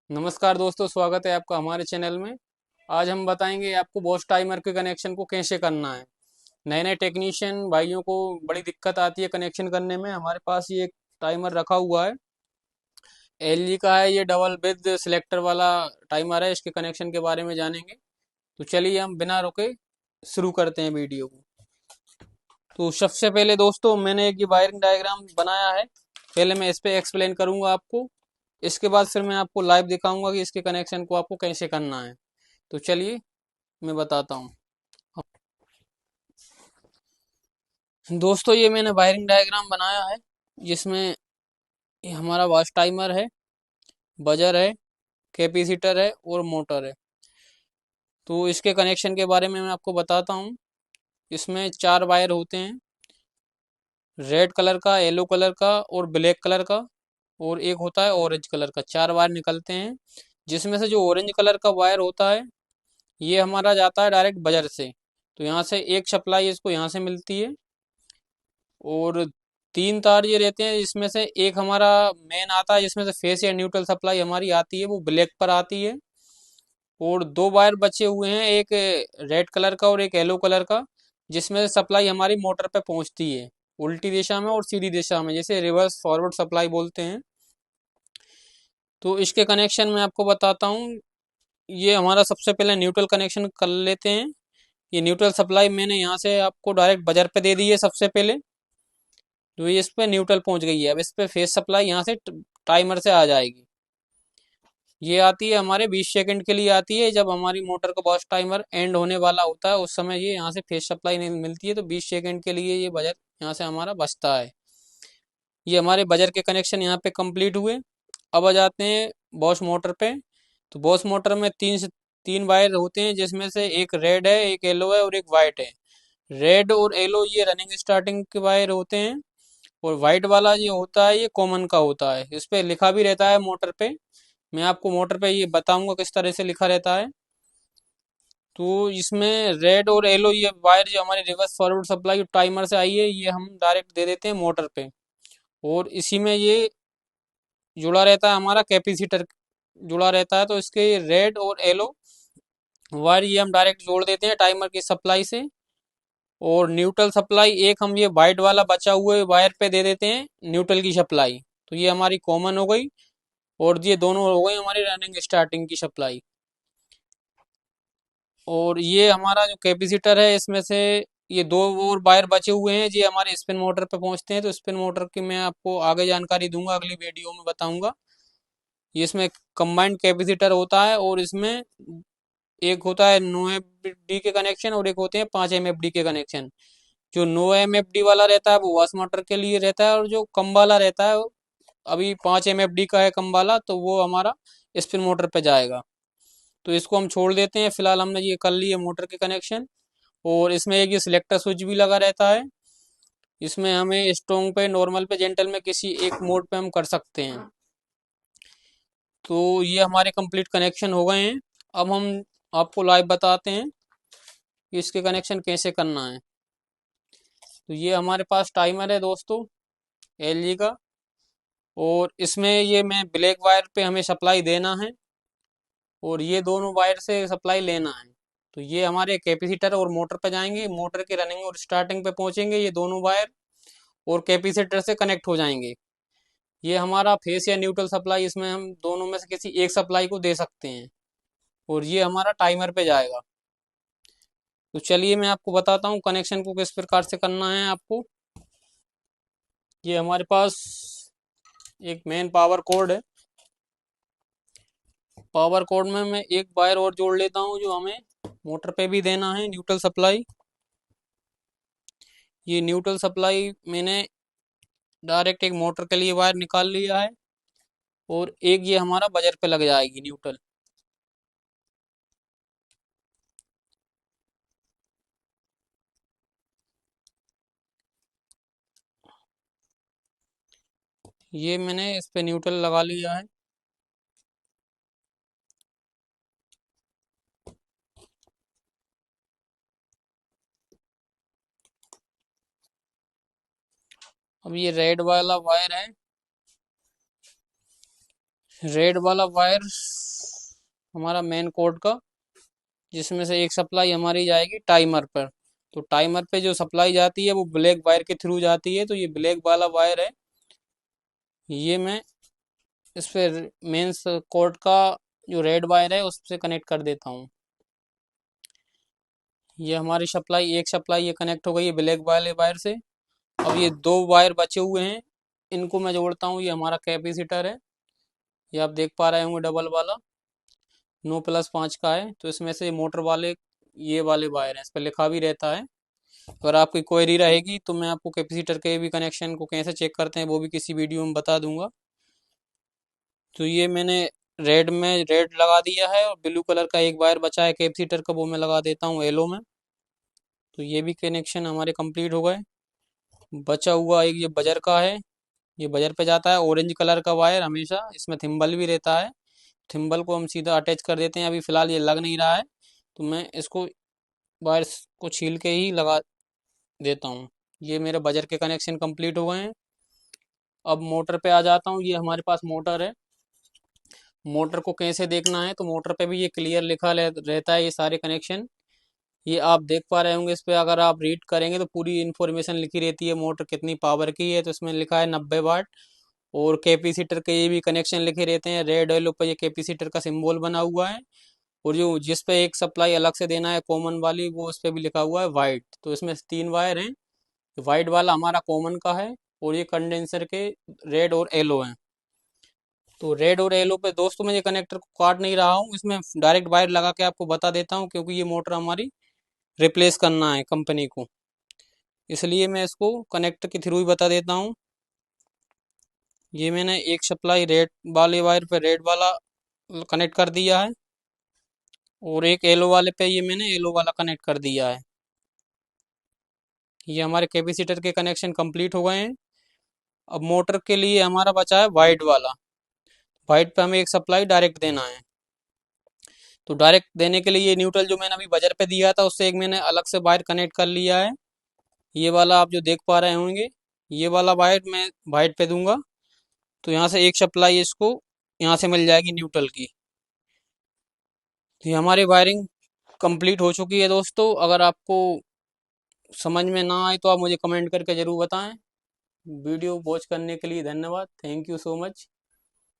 नमस्कार दोस्तों, स्वागत है आपका हमारे चैनल में। आज हम बताएंगे आपको बॉस टाइमर के कनेक्शन को कैसे करना है। नए नए टेक्नीशियन भाइयों को बड़ी दिक्कत आती है कनेक्शन करने में। हमारे पास ये एक टाइमर रखा हुआ है, एलजी का है। ये डबल विद सिलेक्टर वाला टाइमर है। इसके कनेक्शन के बारे में जानेंगे। तो चलिए हम बिना रुके शुरू करते हैं वीडियो को। तो सबसे पहले दोस्तों मैंने एक ये वायरिंग डायग्राम बनाया है। पहले मैं इस पे एक्सप्लेन करूंगा आपको। इसके बाद फिर मैं आपको लाइव दिखाऊंगा कि इसके कनेक्शन को आपको कैसे करना है। तो चलिए मैं बताता हूँ दोस्तों। ये मैंने वायरिंग डायग्राम बनाया है जिसमें ये हमारा वॉच टाइमर है, बजर है, कैपेसिटर है और मोटर है। तो इसके कनेक्शन के बारे में मैं आपको बताता हूँ। इसमें चार वायर होते हैं, रेड कलर का, येलो कलर का और ब्लैक कलर का, और एक होता है ऑरेंज कलर का। चार वायर निकलते हैं जिसमें से जो ऑरेंज कलर का वायर होता है ये हमारा जाता है डायरेक्ट बजर से। तो यहाँ से एक सप्लाई इसको यहाँ से मिलती है, और तीन तार ये रहते हैं जिसमें से एक हमारा मेन आता है जिसमें से फेस या न्यूट्रल सप्लाई हमारी आती है, वो ब्लैक पर आती है। और दो वायर बचे हुए हैं, एक रेड कलर का और एक येलो कलर का, जिसमें से सप्लाई हमारी मोटर पे पहुंचती है उल्टी दिशा में और सीधी दिशा में, जैसे रिवर्स फॉरवर्ड सप्लाई बोलते हैं। तो इसके कनेक्शन में आपको बताता हूँ। ये हमारा सबसे पहले न्यूट्रल कनेक्शन कर लेते हैं। ये न्यूट्रल सप्लाई मैंने यहाँ से आपको डायरेक्ट बजर पे दे दी है सबसे पहले। तो ये इस पे न्यूट्रल पहुंच गई है। अब इस पे फेस सप्लाई यहाँ से टाइमर से आ जाएगी। ये आती है हमारे 20 सेकंड के लिए आती है। जब हमारी मोटर का बॉस टाइमर एंड होने वाला होता है उस समय ये यहाँ से फेस सप्लाई नहीं मिलती है, तो 20 सेकंड के लिए ये बजर यहाँ से हमारा बचता है। ये हमारे बजर के कनेक्शन यहाँ पे कंप्लीट हुए। अब आ जाते हैं बॉस मोटर पे। तो बॉस मोटर में तीन वायर होते हैं जिसमें से एक रेड है, एक येलो है और एक वाइट है। रेड और येलो ये रनिंग स्टार्टिंग के वायर होते हैं, और व्हाइट वाला ये होता है ये कॉमन का होता है। इस पे लिखा भी रहता है मोटर पे। मैं आपको मोटर पे ये बताऊंगा किस तरह से लिखा रहता है। तो इसमें रेड और येलो ये वायर जो हमारी रिवर्स फॉरवर्ड सप्लाई टाइमर से आई है ये हम डायरेक्ट दे देते हैं मोटर पे। और इसी में ये जुड़ा रहता है हमारा कैपेसिटर, जुड़ा रहता है। तो इसके रेड और येलो वायर ये हम डायरेक्ट जोड़ देते हैं टाइमर की सप्लाई से। और न्यूट्रल सप्लाई एक हम ये वाइट वाला बचा हुए वायर पे दे देते हैं न्यूट्रल की सप्लाई। तो ये हमारी कॉमन हो गई, और ये दोनों हो गई हमारी रनिंग स्टार्टिंग की सप्लाई। और ये हमारा जो कैपेसिटर है इसमें से ये दो और वायर बचे हुए हैं, ये हमारे स्पिन मोटर पे पहुंचते हैं। तो स्पिन मोटर की मैं आपको आगे जानकारी दूंगा, अगली वीडियो में बताऊंगा। ये इसमें कंबाइंड कैपेसिटर होता है, और इसमें एक होता है 9 एमएफडी के कनेक्शन और एक होते हैं 5 एमएफडी के कनेक्शन। जो 9 एमएफडी वाला रहता है वो वाश मोटर के लिए रहता है, और जो कम वाला रहता है अभी 5 एमएफडी का है कम वाला, तो वो हमारा स्पिन मोटर पे जाएगा। तो इसको हम छोड़ देते हैं फिलहाल। हमने ये कर लिए मोटर के कनेक्शन। और इसमें एक ये सिलेक्टर स्विच भी लगा रहता है। इसमें हमें स्ट्रोंग पे, नॉर्मल पे, जेंटल में किसी एक मोड पे हम कर सकते हैं। तो ये हमारे कंप्लीट कनेक्शन हो गए हैं। अब हम आपको लाइव बताते हैं कि इसके कनेक्शन कैसे करना है। तो ये हमारे पास टाइमर है दोस्तों, एलजी का। और इसमें ये मैं ब्लैक वायर पे हमें सप्लाई देना है, और ये दोनों वायर से सप्लाई लेना है। तो ये हमारे कैपेसिटर और मोटर पे जाएंगे, मोटर के रनिंग और स्टार्टिंग पे पहुंचेंगे ये दोनों वायर, और कैपेसिटर से कनेक्ट हो जाएंगे। ये हमारा फेस या न्यूट्रल सप्लाई, इसमें हम दोनों में से किसी एक सप्लाई को दे सकते हैं, और ये हमारा टाइमर पे जाएगा। तो चलिए मैं आपको बताता हूँ कनेक्शन को किस प्रकार से करना है आपको। ये हमारे पास एक मेन पावर कोड है। पावर कोड में मैं एक वायर और जोड़ लेता हूँ जो हमें मोटर पे भी देना है, न्यूट्रल सप्लाई। ये न्यूट्रल सप्लाई मैंने डायरेक्ट एक मोटर के लिए वायर निकाल लिया है, और एक ये हमारा बजर पे लग जाएगी न्यूट्रल। ये मैंने इस पे न्यूट्रल लगा लिया है। अब ये रेड वाला वायर है, रेड वाला वायर हमारा मेन कोड का, जिसमें से एक सप्लाई हमारी जाएगी टाइमर पर। तो टाइमर पे जो सप्लाई जाती है वो ब्लैक वायर के थ्रू जाती है, तो ये ब्लैक वाला वायर है। ये मैं इस पे मेंस कोड का जो रेड वायर है उससे कनेक्ट कर देता हूँ। ये हमारी सप्लाई, एक सप्लाई ये कनेक्ट हो गई है ब्लैक वाले वायर से। अब ये दो वायर बचे हुए हैं, इनको मैं जोड़ता हूँ। ये हमारा कैपेसिटर है, ये आप देख पा रहे होंगे डबल वाला 9+5 का है। तो इसमें से मोटर वाले ये वाले वायर हैं, इस पर लिखा भी रहता है। अगर आपकी क्वेरी रहेगी तो मैं आपको कैपेसिटर के भी कनेक्शन को कैसे चेक करते हैं वो भी किसी वीडियो में बता दूंगा। तो ये मैंने रेड में रेड लगा दिया है, और ब्लू कलर का एक वायर बचा है कैपेसिटर का, वो मैं लगा देता हूँ येलो में। तो ये भी कनेक्शन हमारे कंप्लीट हो गए। बचा हुआ एक ये बजर का है, ये बजर पे जाता है ऑरेंज कलर का वायर हमेशा, इसमें थिम्बल भी रहता है। थिम्बल को हम सीधा अटैच कर देते हैं। अभी फिलहाल ये लग नहीं रहा है, तो मैं इसको वायर्स को छील के ही लगा देता हूँ। ये मेरे बजर के कनेक्शन कंप्लीट हो गए हैं। अब मोटर पे आ जाता हूँ। ये हमारे पास मोटर है। मोटर को कैसे देखना है, तो मोटर पे भी ये क्लियर लिखा रहता है ये सारे कनेक्शन। ये आप देख पा रहे होंगे, इस पे अगर आप रीड करेंगे तो पूरी इन्फॉर्मेशन लिखी रहती है, मोटर कितनी पावर की है। तो इसमें लिखा है 90 वाट। और कैपेसिटर के ये भी कनेक्शन लिखे रहते हैं, रेड येलो पर ये कैपेसिटर का सिंबल बना हुआ है। और जो जिस पे एक सप्लाई अलग से देना है कॉमन वाली, वो उस पे भी लिखा हुआ है वाइट। तो इसमें 3 वायर हैं, वाइट वाला हमारा कॉमन का है, और ये कंडेंसर के रेड और येलो हैं। तो रेड और येलो पे दोस्तों मैं ये कनेक्टर को काट नहीं रहा हूँ, इसमें डायरेक्ट वायर लगा के आपको बता देता हूँ, क्योंकि ये मोटर हमारी रिप्लेस करना है कंपनी को, इसलिए मैं इसको कनेक्टर के थ्रू ही बता देता हूँ। ये मैंने एक सप्लाई रेड वाले वायर पे रेड वाला कनेक्ट कर दिया है, और एक येलो वाले पे ये मैंने येलो वाला कनेक्ट कर दिया है। ये हमारे कैपेसिटर के कनेक्शन कंप्लीट हो गए हैं। अब मोटर के लिए हमारा बचा है वाइट वाला। वाइट पे हमें एक सप्लाई डायरेक्ट देना है। तो डायरेक्ट देने के लिए ये न्यूट्रल जो मैंने अभी बजर पे दिया था, उससे एक मैंने अलग से वायर कनेक्ट कर लिया है। ये वाला आप जो देख पा रहे होंगे, ये वाला वायर मैं वाइट पे दूंगा। तो यहाँ से एक सप्लाई इसको यहाँ से मिल जाएगी न्यूट्रल की। तो ये हमारी वायरिंग कंप्लीट हो चुकी है दोस्तों। अगर आपको समझ में ना आए तो आप मुझे कमेंट करके ज़रूर बताएं। वीडियो वॉच करने के लिए धन्यवाद। Thank you so much.